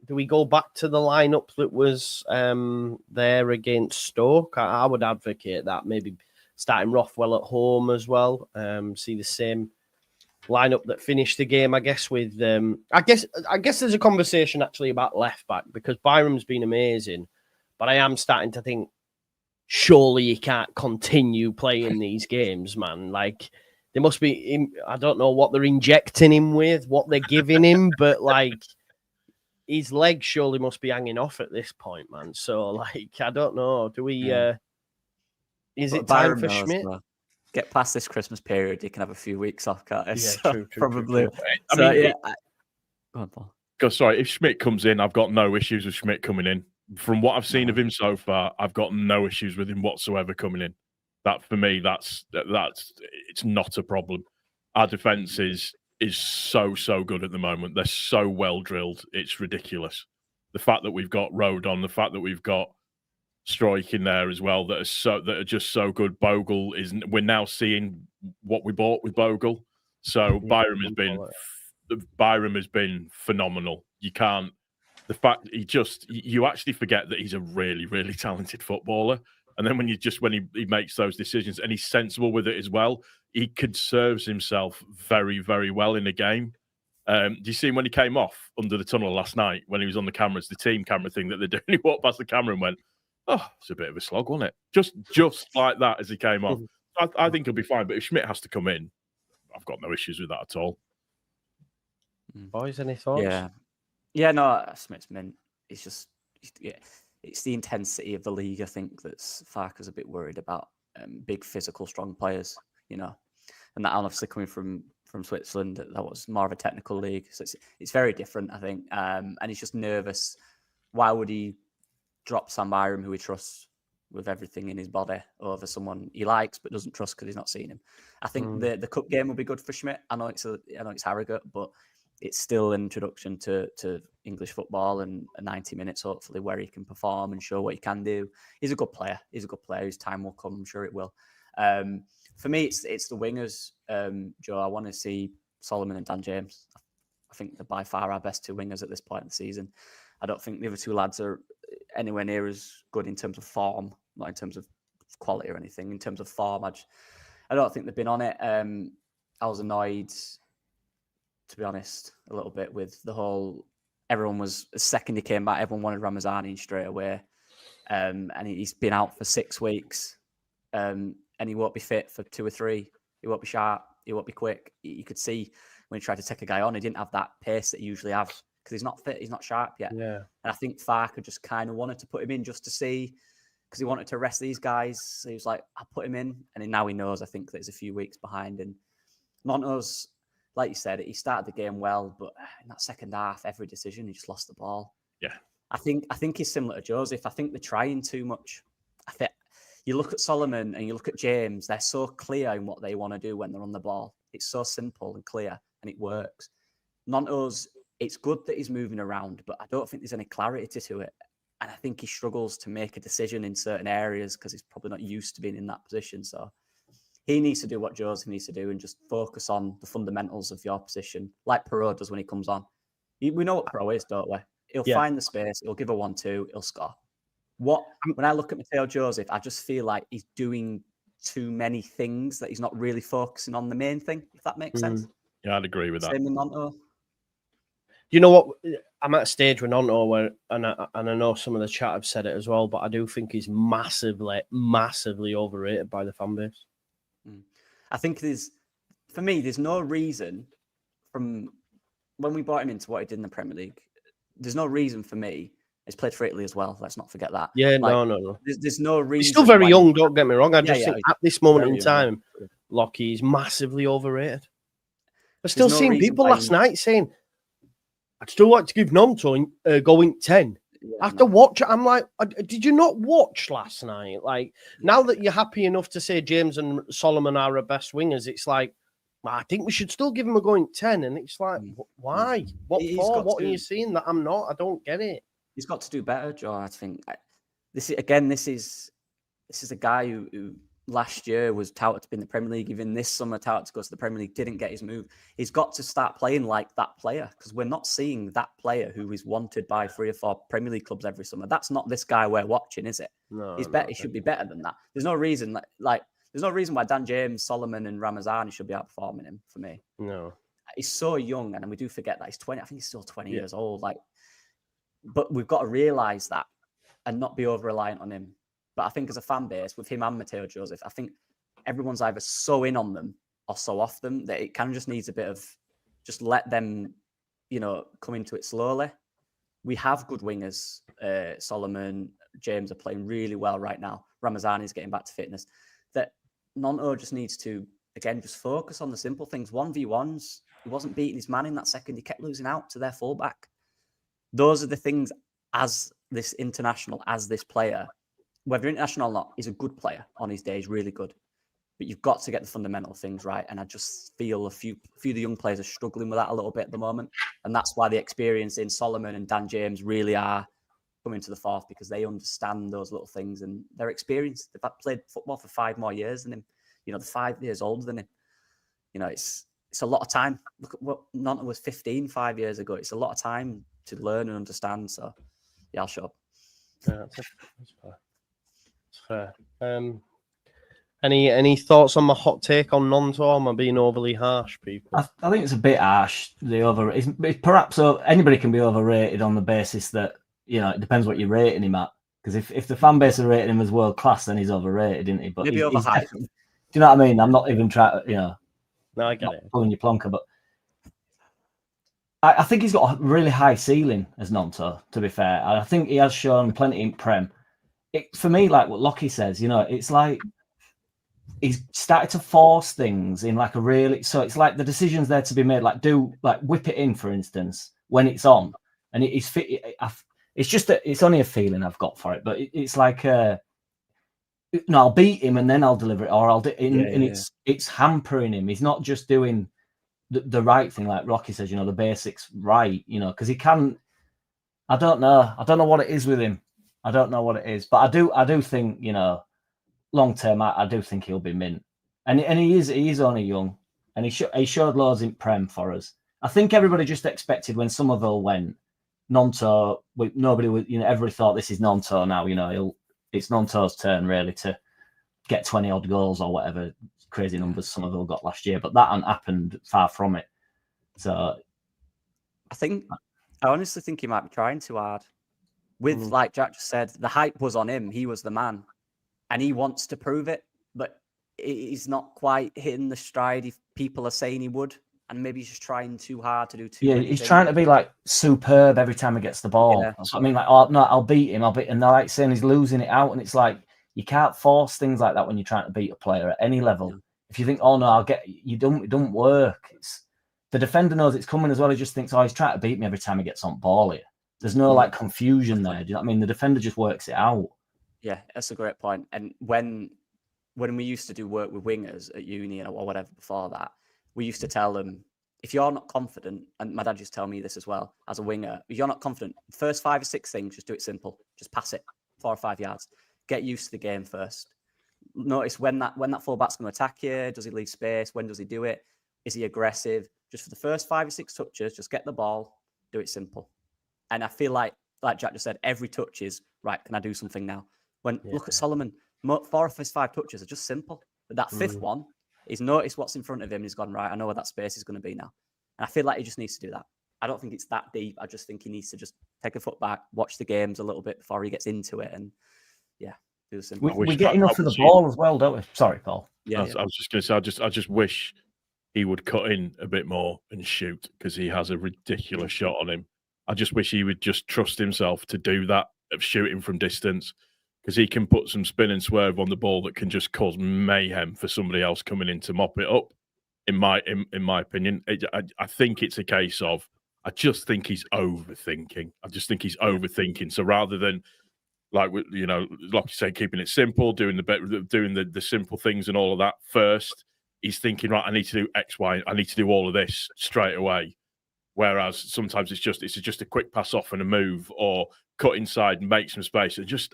Do we go back to the lineup that was there against Stoke? I would advocate that, maybe starting Rothwell at home as well. See the same lineup that finished the game, I guess. With I guess there's a conversation actually about left back, because Byram's been amazing, but I am starting to think surely he can't continue playing these games, man. Like, there must be, I don't know what they're injecting him with, what they're giving him, but like, his legs surely must be hanging off at this point, man. So, like, I don't know. Do we? Is it time for Schmidt? Get past this Christmas period, you can have a few weeks off, can't you? Yeah, so true. Probably. I So, mean, yeah. Go on, Paul. Sorry, if Schmidt comes in, I've got no issues with Schmidt coming in. From what I've seen of him so far, I've got no issues with him whatsoever coming in. That, for me, that's it's not a problem. Our defense is so good at the moment. They're so well drilled. It's ridiculous. The fact that we've got Rodon, the fact that we've got Strike in there as well, that are just so good. Bogle is. We're now seeing what we bought with Bogle. So Byram has been phenomenal. You can't. The fact you actually forget that he's a really, really talented footballer. And then when he makes those decisions and he's sensible with it as well, he conserves himself very, very well in the game. Do you see when he came off under the tunnel last night, when he was on the cameras, the team camera thing that they're doing? He walked past the camera and went, "Oh, it's a bit of a slog, wasn't it?" Just like that as he came off. I think he'll be fine. But if Schmidt has to come in, I've got no issues with that at all. Boys, any thoughts? Yeah. No, Schmidt's mint. It's the intensity of the league, I think, that's Farke's a bit worried about. Big, physical, strong players, and that obviously coming from Switzerland, that was more of a technical league. So it's very different, I think. And he's just nervous. Why would he drop Sam Byram, who he trusts with everything in his body, over someone he likes but doesn't trust because he's not seen him? I think the cup game will be good for Schmidt. I know it's Harrogate, but it's still an introduction to English football and 90 minutes, hopefully, where he can perform and show what he can do. He's a good player. His time will come. I'm sure it will. For me, it's the wingers, Joe. I want to see Solomon and Dan James. I think they're by far our best two wingers at this point in the season. I don't think the other two lads are anywhere near as good in terms of form, not in terms of quality or anything. In terms of form, I don't think they've been on it. I was annoyed, to be honest, a little bit with the whole. Everyone was, the second he came back, everyone wanted Ramazani straight away. And he's been out for 6 weeks. And he won't be fit for 2 or 3. He won't be sharp. He won't be quick. You could see when he tried to take a guy on, he didn't have that pace that he usually has because he's not fit. He's not sharp yet. Yeah. And I think Farke just kind of wanted to put him in just to see, because he wanted to rest these guys. So he was like, I'll put him in. And now he knows, I think, that he's a few weeks behind. And Gnonto's, like you said, he started the game well, but in that second half, every decision, he just lost the ball. Yeah. I think he's similar to Joseph. I think they're trying too much. I think you look at Solomon and you look at James, they're so clear in what they want to do when they're on the ball. It's so simple and clear, and it works. Gnonto's, it's good that he's moving around, but I don't think there's any clarity to it. And I think he struggles to make a decision in certain areas because he's probably not used to being in that position. So he needs to do what Joseph needs to do and just focus on the fundamentals of your position, like Perot does when he comes on. We know what Perot is, don't we? He'll find the space, he'll give a 1-2, he'll score. When I look at Mateo Joseph, I just feel like he's doing too many things that he's not really focusing on the main thing, if that makes sense. Yeah, I'd agree with that. Same with Gnonto. You know what? I'm at a stage with Gnonto where, and I know some of the chat have said it as well, but I do think he's massively overrated by the fan base. I think there's no reason from when we brought him into what he did in the Premier League. There's no reason for me. He's played for Italy as well. Let's not forget that. Yeah, no. There's no reason. He's still very young. Don't get me wrong. I just think at this moment in young. time, Lockie is massively overrated. I've still seen people last night saying, I'd still like to give Gnonto going 10. After watch, I'm like, did you not watch last night? Like, now that you're happy enough to say James and Solomon are our best wingers, it's like, I think we should still give him a going 10. And it's like, why? What for? What are you seeing that I'm not? I don't get it. He's got to do better, Joe. I think this is a guy who last year was touted to be in the Premier League, even this summer touted to go to the Premier League, didn't get his move. He's got to start playing like that player, because we're not seeing that player who is wanted by 3 or 4 Premier League clubs every summer. That's not this guy we're watching, is it? No, he's better. He should be better than that. There's no reason there's no reason why Dan James, Solomon, and Ramazani should be outperforming him for me. No, he's so young, and we do forget that he's 20. I think he's still 20 years old. But we've got to realize that and not be over reliant on him. But I think as a fan base, with him and Mateo Joseph, I think everyone's either so in on them or so off them that it kind of just needs a bit of just let them, come into it slowly. We have good wingers. Solomon, James are playing really well right now. Ramazani is getting back to fitness. That Gnonto just needs to, again, just focus on the simple things. 1v1s. He wasn't beating his man in that second. He kept losing out to their fullback. Those are the things as this international, as this player, whether international or not, he's a good player on his day. He's really good. But you've got to get the fundamental things right. And I just feel a few of the young players are struggling with that a little bit at the moment. And that's why the experience in Solomon and Dan James really are coming to the forth, because they understand those little things and they're experienced. They've played football for 5 more years than him. They're 5 years older than him. It's a lot of time. Look at what Gnonto was 15 5 years ago. It's a lot of time to learn and understand. So, yeah, I'll shut up. Yeah, that's fair. That's fair. Any thoughts on my hot take on Gnonto? Am I being overly harsh, people? I think it's a bit harsh. Perhaps anybody can be overrated on the basis that, it depends what you're rating him at. Because if the fan base are rating him as world class, then he's overrated, isn't he? But maybe overhyped. Do you know what I mean? I'm not even trying to, No, I get it. Pulling your plonker, but I think he's got a really high ceiling as Gnonto, to be fair. I think he has shown plenty in Prem. For me, like what Lockie says, it's like he's started to force things in like a really... So it's like the decisions there to be made, whip it in, for instance, when it's on. And it's fit. It's just that it's only a feeling I've got for it, but it's like... I'll beat him and then I'll deliver it, or it's hampering him. He's not just doing the right thing, like Rocky says, the basics right, because he can. I don't know what it is with him. I don't know what it is, but I do think, long term, I do think he'll be mint, and he is only young, and he showed loads in Prem for us. I think everybody just expected when Somerville went, Gnonto, nobody would, everybody thought this is Gnonto now, it's Gnonto's turn really to get 20 odd goals or whatever crazy numbers Somerville got last year, but that hadn't happened, far from it. So I honestly think he might be trying too hard. Like Jack just said, the hype was on him. He was the man and he wants to prove it, but he's not quite hitting the stride if people are saying he would. And maybe he's just trying too hard to do too many he's things. Trying to be like superb every time he gets the ball. Yeah. So, I mean, like, oh no, I'll beat him. And they're like saying he's losing it out, and it's like you can't force things like that when you're trying to beat a player at any level. Yeah. If you think, oh no, I'll get you, it don't work. The defender knows it's coming as well. He just thinks, oh, he's trying to beat me every time he gets on ball here. There's no like confusion there. Do you know what I mean? The defender just works it out. Yeah, that's a great point. And when we used to do work with wingers at uni or whatever before that, we used to tell them, if you're not confident, and my dad used to tell me this as well, as a winger, if you're not confident, the first 5 or 6 things, just do it simple. Just pass it 4 or 5 yards. Get used to the game first. Notice when that fullback's going to attack you. Does he leave space? When does he do it? Is he aggressive? Just for the first 5 or 6 touches, just get the ball, do it simple. And I feel like Jack just said, every touch is, right, can I do something now? Look at Solomon, 4 of his 5 touches are just simple. But that 5th one, he's noticed what's in front of him and he's gone, right, I know where that space is going to be now. And I feel like he just needs to do that. I don't think it's that deep. I just think he needs to just take a foot back, watch the games a little bit before he gets into it, and do the simple. We get enough of the ball as well, don't we? Sorry, Paul. I was just going to say, I just wish he would cut in a bit more and shoot, because he has a ridiculous shot on him. I just wish he would just trust himself to do that, of shooting from distance, because he can put some spin and swerve on the ball that can just cause mayhem for somebody else coming in to mop it up. In my opinion, I think it's a case of I just think he's overthinking. So rather than, like, like you say, keeping it simple, doing the simple things and all of that first, he's thinking, right, I need to do X, Y, I need to do all of this straight away. Whereas sometimes it's just a quick pass off and a move, or cut inside and make some space, and just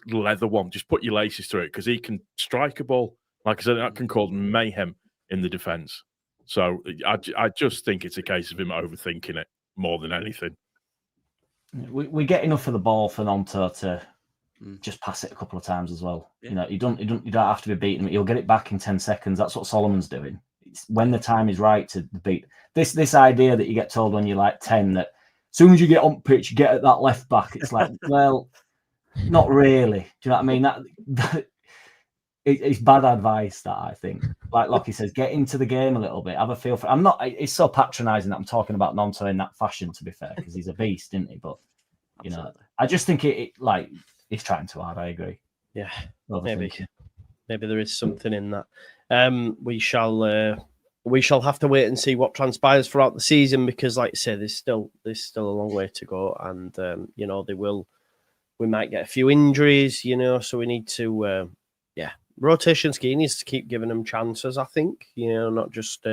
leather one. Just put your laces through it, because he can strike a ball. Like I said, that can cause mayhem in the defence. So I just think it's a case of him overthinking it more than anything. We get enough of the ball for Gnonto to just pass it a couple of times as well. Yeah. You don't have to be beating him. He'll get it back in 10 seconds. That's what Solomon's doing. It's when the time is right to beat. This idea that you get told when you're like 10 that as soon as you get on pitch, you get at that left back. It's like, well, not really. Do you know what I mean? It's bad advice, that, I think. Like Lockie says, get into the game a little bit. Have a feel for it. It's so patronising that I'm talking about Gnonto in that fashion, to be fair, because he's a beast, isn't he? But, I just think he's trying too hard. I agree. Yeah, maybe there is something in that. We shall have to wait and see what transpires throughout the season, because, like I say, there's still a long way to go, and we might get a few injuries, so we need to rotation scheme needs to keep giving them chances, I think, not just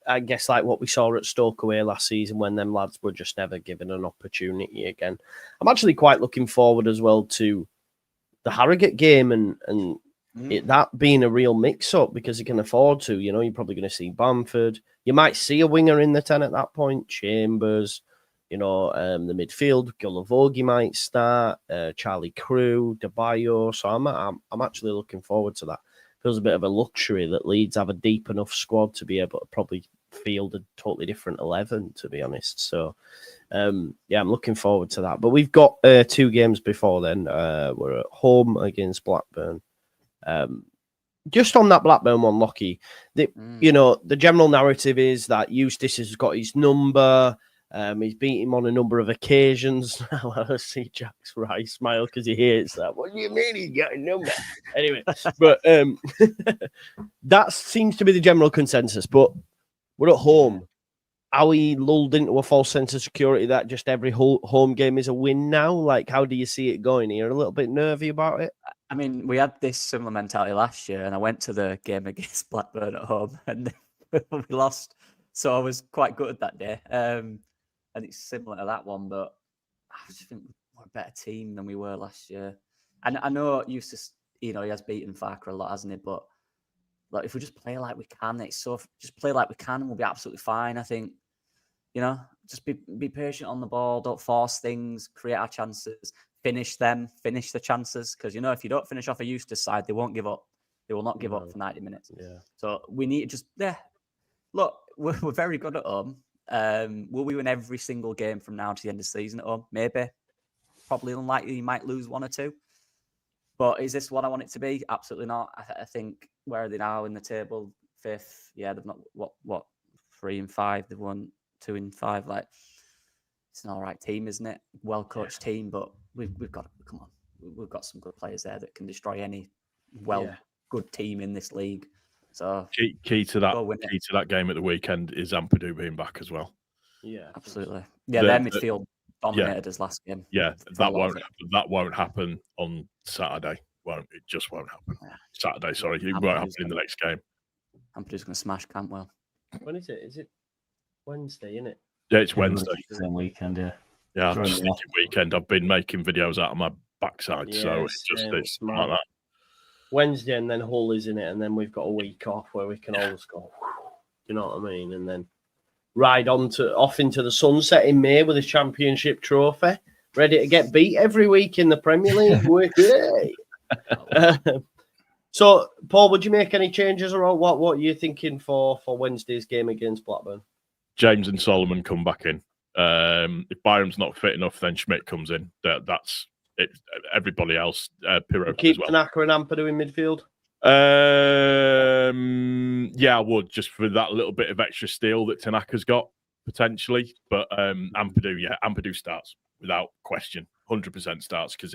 I guess like what we saw at Stoke away last season, when them lads were just never given an opportunity again. I'm actually quite looking forward as well to the Harrogate game and that being a real mix-up, because he can afford to. You're probably going to see Bamford. You might see a winger in the 10 at that point. Chambers, the midfield. Gulavogi might start. Charlie Crew, DeBayo. So I'm actually looking forward to that. Feels a bit of a luxury that Leeds have a deep enough squad to be able to probably field a totally different 11, to be honest. So, I'm looking forward to that. But we've got 2 games before then. We're at home against Blackburn. Just on that Blackburn one, Lockie, the general narrative is that Eustace has got his number. He's beat him on a number of occasions. I see Jack's right smile because he hates that. What do you mean he got a number? Anyway, but that seems to be the general consensus. But we're at home. Are we lulled into a false sense of security that just every home game is a win now? Like, how do you see it going? You're a little bit nervy about it? I mean, we had this similar mentality last year, and I went to the game against Blackburn at home, and we lost. So I was quite gutted that day. And it's similar to that one, but I just think we're a better team than we were last year. And I know Eustace, he has beaten Farker a lot, hasn't he? But like, if we just play like we can, just play like we can, and we'll be absolutely fine. I think, just be patient on the ball, don't force things, create our chances, finish the chances. Because if you don't finish off a Eustace side, they won't give up. They will not give up for 90 minutes. Yeah. So we need to just look, we're very good at home. Will we win every single game from now to the end of the season at home? Maybe. Probably unlikely. You might lose 1 or 2. But is this what I want it to be? Absolutely not. I think, where are they now in the table? 5th. Yeah, they've not, what 3 and 5. They've won 2 and 5. Like, it's an all right team, isn't it? Well-coached team, but we've got, come on. We've got some good players there that can destroy any good team in this league. So key to that game at the weekend is Ampadu being back as well. Yeah, absolutely. Yeah, their midfield dominated us last game. Yeah, that won't happen on Saturday. It just won't happen. Yeah. Saturday, sorry, it won't happen in the next game. Ampadu's going to smash Cantwell. When is it? Is it Wednesday? Isn't it? Yeah, it's Wednesday. Same weekend, yeah. Yeah, I'm just thinking weekend. I've been making videos out of my backside, so it's like that. Wednesday and then Hull is in it, and then we've got a week off where we can always go. You know what I mean? And then ride off into the sunset in May with a championship trophy, ready to get beat every week in the Premier League. So, Paul, would you make any changes, or what are you thinking for Wednesday's game against Blackburn? James and Solomon come back in. If Byram's not fit enough, then Schmidt comes in. That's it. Everybody else, Pirro keep as well. Tanaka and Ampadu in midfield. Yeah, I would, just for that little bit of extra steel that Tanaka's got potentially. But Ampadu starts without question. 100% starts, because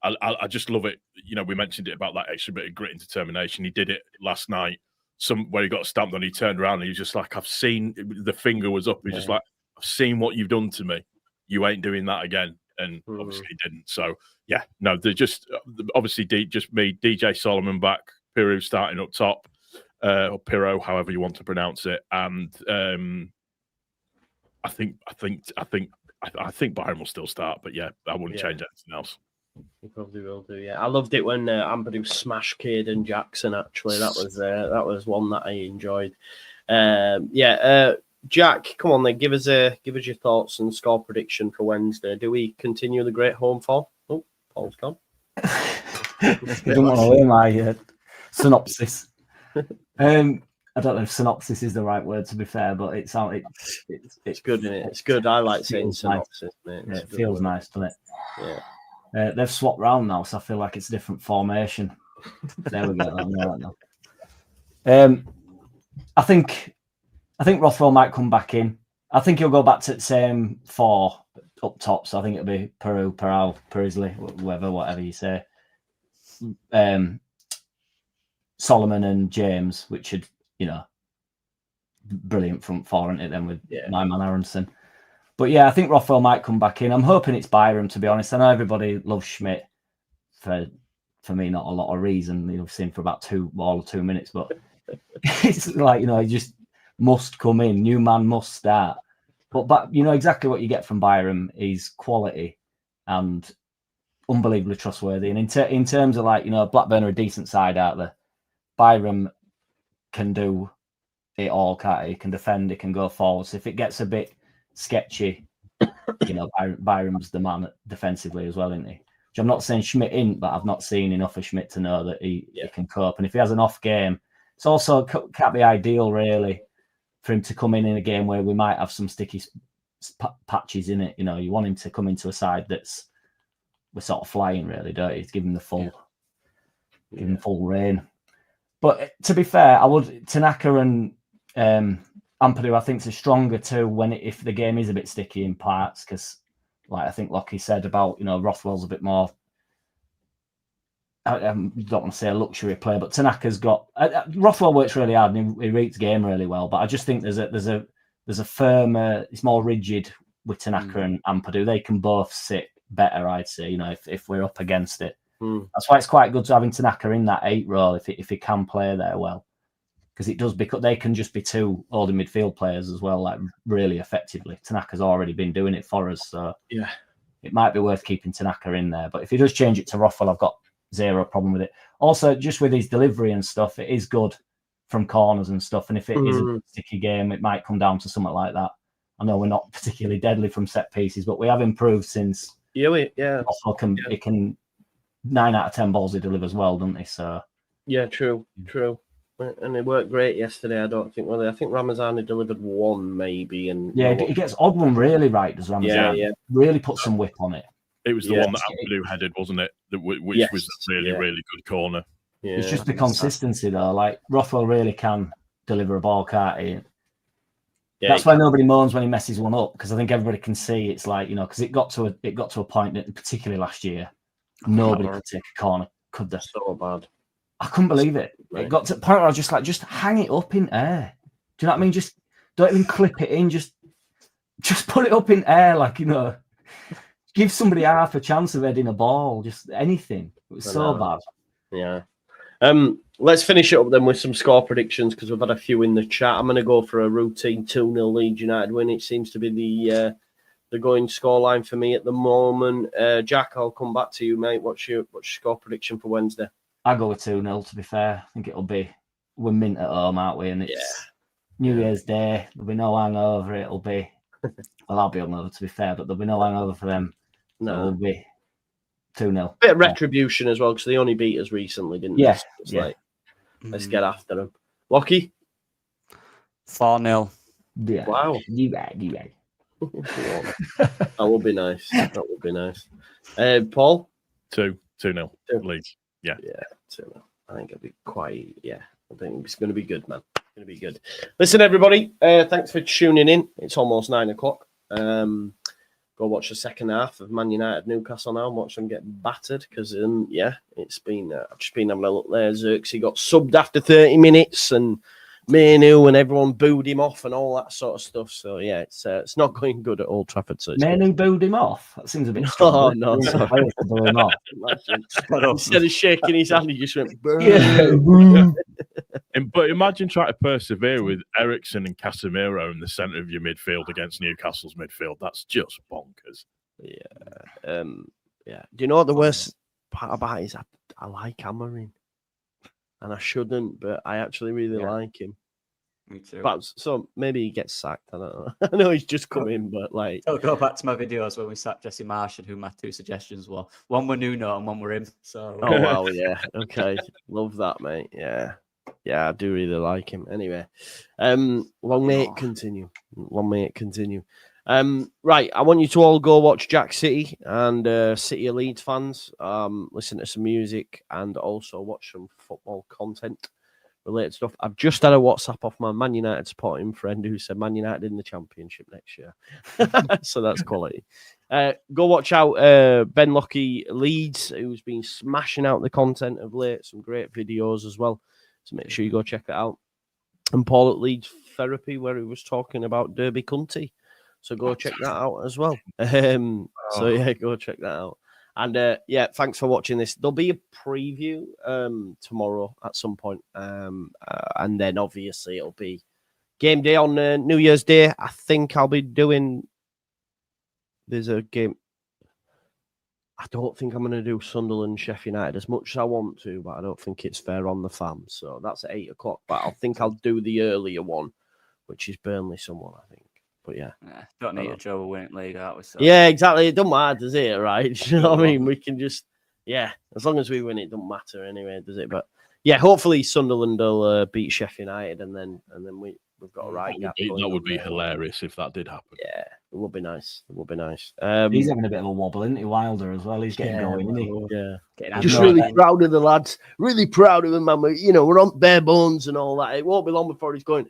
I just love it. We mentioned it about that extra bit of grit and determination. He did it last night. Where he got stamped on, he turned around and he was just like, I've seen the finger was up. He's just like, I've seen what you've done to me. You ain't doing that again. And obviously he didn't. So, yeah, no, they're just obviously just me, DJ Solomon back, Piru starting up top, or Piro, however you want to pronounce it. And I think Byron will still start, but yeah, I wouldn't change anything else. He probably will do. Yeah, I loved it when Ampadu smashed Caden Jackson. Actually, that was one that I enjoyed. Jack, come on then, give us your thoughts and score prediction for Wednesday. Do we continue the great home form? Oh, Paul's gone. You don't want to hear my synopsis. I don't know if synopsis is the right word, to be fair, but it's good, isn't it? It's good. I like saying synopsis, mate. Yeah, it feels nice, doesn't it? Yeah. They've swapped round now, so I feel like it's a different formation. There we go. I think Rothwell might come back in. I think he'll go back to the same 4 up top. So I think it'll be Peru, Peral, Perisley, whatever you say. Solomon and James, which should, brilliant front 4, isn't it? Then with my man Aronson. But yeah, I think Rothwell might come back in. I'm hoping it's Byram, to be honest. I know everybody loves Schmidt for me, not a lot of reason. You've seen for about 2 minutes, but it's like, he just must come in. New man must start. But exactly what you get from Byram is quality and unbelievably trustworthy. And in terms of Blackburn are a decent side out there. Byram can do it all, can't he? He can defend, he can go forward. So if it gets a bit sketchy, Byram's the man defensively as well, isn't he? Which I'm not saying Schmidt isn't, but I've not seen enough of Schmidt to know that he can cope. And if he has an off game, it's also can't be ideal really for him to come in a game where we might have some sticky patches in it. You want him to come into a side we're sort of flying really, don't you? Give him the full, give him full reign. But to be fair, I would Tanaka and Ampadu, I think, is stronger too if the game is a bit sticky in parts, because I think Lockie said about Rothwell's a bit more. I don't want to say a luxury player, but Tanaka's got Rothwell works really hard and he reads game really well. But I just think there's a firmer, it's more rigid with Tanaka and Ampadu. They can both sit better, I'd say. If we're up against it, that's why it's quite good to having Tanaka in that 8 role if he can play there well, because it does because they can just be 2 holding midfield players as well, really effectively. Tanaka's already been doing it for us, so it might be worth keeping Tanaka in there. But if he does change it to Rothwell, I've got 0 problem with it. Also, just with his delivery and stuff, it is good from corners and stuff. And if it is a sticky game, it might come down to something like that. I know we're not particularly deadly from set pieces, but we have improved since. Rothwell can 9 out of 10 balls he delivers well, doesn't he? So true. And it worked great yesterday. I think Ramazani delivered 1 maybe, and he gets odd one really right. Does Ramazani? Really put some whip on it. It was the one that Ampadu headed, wasn't it? Which was a really good corner. Yeah, it's just the consistency though. Rothwell really can deliver a ball, can't he? That's why nobody moans when he messes one up, because I think everybody can see it's because it got to a point that, particularly last year, nobody could take a corner, could they? So bad. I couldn't believe it. Right. It got to the point where I was just hang it up in air. Do you know what I mean? Just don't even clip it in. Just put it up in air, give somebody half a chance of heading a ball. Just anything. It was so bad. Yeah. Let's finish it up then with some score predictions, because we've had a few in the chat. I'm going to go for a routine 2-0 Leeds United win. It seems to be the going scoreline for me at the moment. Jack, I'll come back to you, mate. What's your score prediction for Wednesday? I'll go with 2-0, to be fair. I think it'll be, we're mint at home, aren't we? And it's New Year's Day. There'll be no hangover. It'll be, well, I'll be hungover, to be fair, but there'll be no hangover for them. No. So it'll be 2-0. Bit of retribution as well, because they only beat us recently, didn't they? It's let's get after them. Lockie? 4-0. Yeah. Wow. You right. That would be nice. Paul? 2-0 Leeds. Yeah, 2-0. I think it'll be quite. I think it's going to be good, man. It's going to be good. Listen, everybody. Thanks for tuning in. It's almost 9 o'clock. Go watch the second half of Man United Newcastle now and watch them get battered, because it's been I've just been having a look there. Xerxes got subbed after 30 minutes and Manu and everyone booed him off and all that sort of stuff. So yeah, it's not going good at Old Trafford. So Manu booed him off. That seems a bit strong. Oh no, sorry. Him off. Instead of shaking his hand, he just went. But imagine trying to persevere with Eriksen and Casemiro in the centre of your midfield against Newcastle's midfield. That's just bonkers. Yeah. Yeah. Do you know what the worst part about it is? I like Amorim. And I shouldn't, but I actually really like him. Me too. But so maybe he gets sacked. I don't know. I know he's just come in, but like I'll go back to my videos when we sacked Jesse Marsh and who my 2 suggestions were. One were Gnonto and one were him. So oh wow, yeah. Okay. Love that, mate. Yeah. Yeah, I do really like him. Anyway. Long may it continue. Long may it continue. Right, I want you to all go watch Jack City and City of Leeds fans. Listen to some music and also watch some football content related stuff. I've just had a WhatsApp off my Man United supporting friend who said Man United in the Championship next year. So that's quality. Go watch out Ben Lockie Leeds, who's been smashing out the content of late. Some great videos as well. So make sure you go check that out. And Paul at Leeds Therapy, where he was talking about Derby County. So go check that out as well. So yeah, go check that out. And yeah, thanks for watching this. There'll be a preview tomorrow at some point. And then obviously it'll be game day on New Year's Day. I think I'll be doing... There's a game... I don't think I'm going to do Sunderland, Sheffield United as much as I want to, but I don't think it's fair on the fam. So that's at 8 o'clock. But I think I'll do the earlier one, which is Burnley someone, I think. But yeah. Don't need a Joe winning league, are we? So. Yeah, exactly. It don't matter, does it? Right? You know what I mean? We can just, yeah, as long as we win, it don't matter anyway, does it? But yeah, hopefully Sunderland will beat Sheffield United, and then we've got a right gap. That would be hilarious if that did happen. Yeah, it would be nice. It would be nice. He's having a bit of a wobble, isn't he? Wilder as well. He's getting going, isn't he? Yeah. Just really proud of the lads. Really proud of him, man. You know, we're on bare bones and all that. It won't be long before he's going.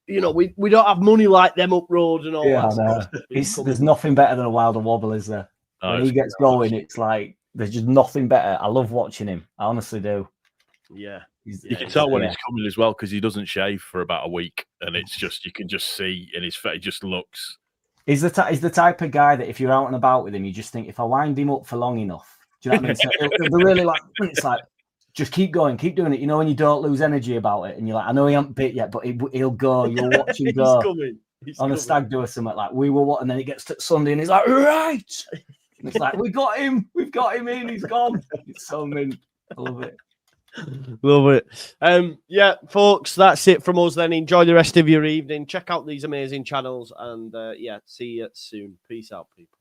You know, we don't have money like them up road and all that stuff. There's nothing better than a Wilder wobble, is there? When he gets going, it's like there's just nothing better. I love watching him. I honestly do. Yeah. You can tell when it's coming as well because he doesn't shave for about a week, and it's just you can just see in his face. He just looks. He's the type of guy that if you're out and about with him, you just think if I wind him up for long enough, do you know what I mean? So it'll be really like it's like. Just keep going, keep doing it. You know, when you don't lose energy about it, and you're like, I know he hasn't bit yet, but he'll go. You'll watch him go. He's coming. A stag do or something like we were what, and then it gets to Sunday, and he's like, right. And it's like, we've got him in. He's gone. It's so mean. I love it. Love it. Yeah, folks, that's it from us. Then enjoy the rest of your evening. Check out these amazing channels, and yeah, see you soon. Peace out, people.